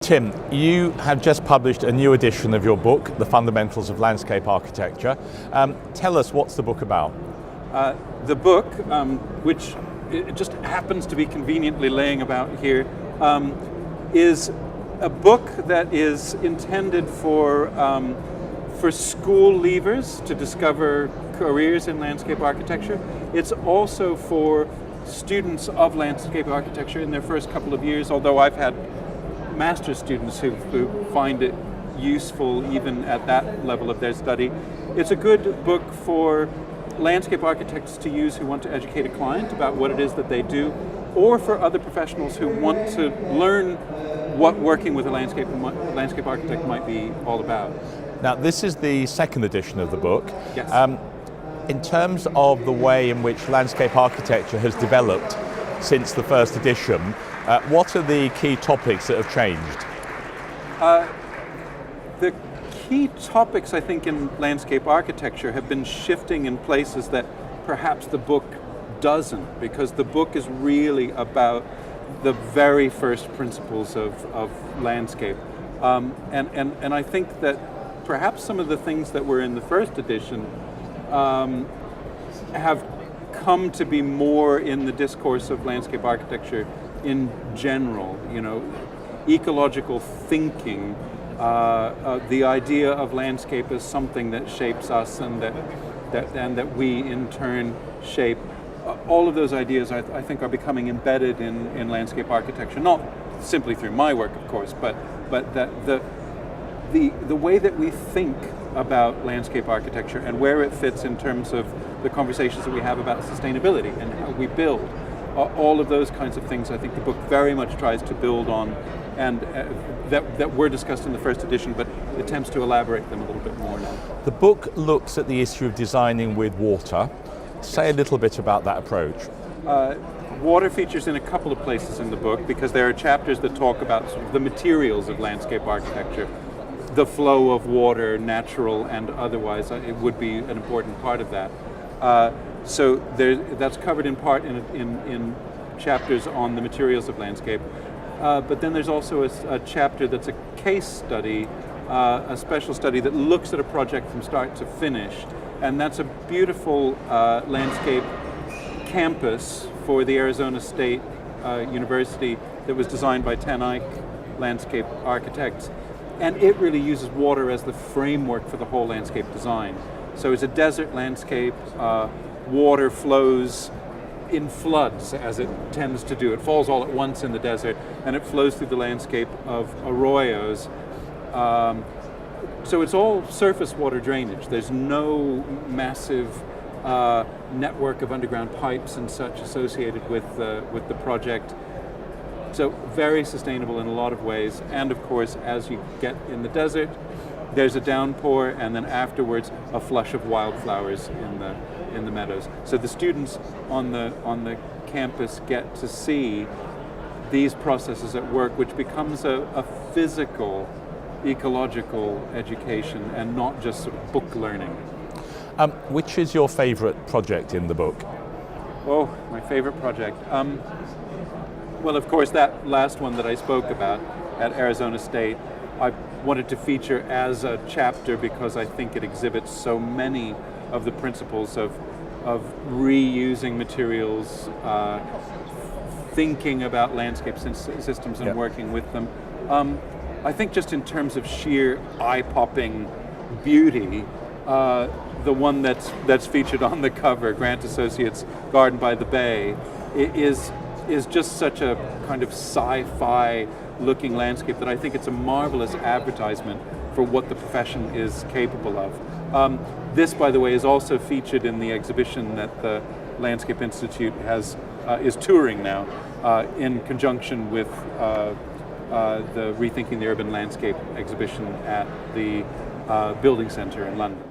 Tim, you have just published a new edition of your book, The Fundamentals of Landscape Architecture. Tell us, what's the book about? The book, which it just happens to be conveniently laying about here, is a book that is intended for school leavers to discover careers in landscape architecture. It's also for students of landscape architecture in their first couple of years, although I've had master's students who find it useful even at that level of their study. It's a good book for landscape architects to use who want to educate a client about what it is that they do, or for other professionals who want to learn what working with a landscape architect might be all about. Now, this is the second edition of the book. Yes. In terms of the way in which landscape architecture has developed since the first edition, what are the key topics that have changed? The key topics, I think, in landscape architecture have been shifting in places that perhaps the book doesn't, because the book is really about the very first principles of landscape. And I think that perhaps some of the things that were in the first edition have come to be more in the discourse of landscape architecture in general. You know, ecological thinking, the idea of landscape as something that shapes us and that we in turn shape. All of those ideas, I think, are becoming embedded in landscape architecture, not simply through my work, of course, but that the way that we think about landscape architecture and where it fits in terms of the conversations that we have about sustainability and how we build, all of those kinds of things, I think the book very much tries to build on, and that were discussed in the first edition, but attempts to elaborate them a little bit more now. The book looks at the issue of designing with water. Say a little bit about that approach. Water features in a couple of places in the book because there are chapters that talk about sort of the materials of landscape architecture. The flow of water, natural and otherwise, it would be an important part of that. So that's covered in part in chapters on the materials of landscape. But then there's also a chapter that's a case study, a special study that looks at a project from start to finish. And that's a beautiful landscape campus for the Arizona State University that was designed by Ten Eyck landscape architects. And it really uses water as the framework for the whole landscape design. So it's a desert landscape. Water flows in floods, as it tends to do. It falls all at once in the desert, and it flows through the landscape of arroyos. So it's all surface water drainage. There's no massive network of underground pipes and such associated with the project. So very sustainable in a lot of ways. And of course, as you get in the desert, there's a downpour, and then afterwards a flush of wildflowers in the meadows. So the students on the campus get to see these processes at work, which becomes a physical, ecological education and not just sort of book learning. Which is your favorite project in the book? Oh, my favorite project. Well, of course, that last one that I spoke about at Arizona State, I wanted to feature as a chapter because I think it exhibits so many of the principles of reusing materials, thinking about landscape systems and working with them. I think just in terms of sheer eye-popping beauty, the one that's featured on the cover, Grant Associates' Garden by the Bay, is just such a kind of sci-fi looking landscape that I think it's a marvelous advertisement for what the profession is capable of. This, by the way, is also featured in the exhibition that the Landscape Institute is touring now in conjunction with the Rethinking the Urban Landscape exhibition at the Building Centre in London.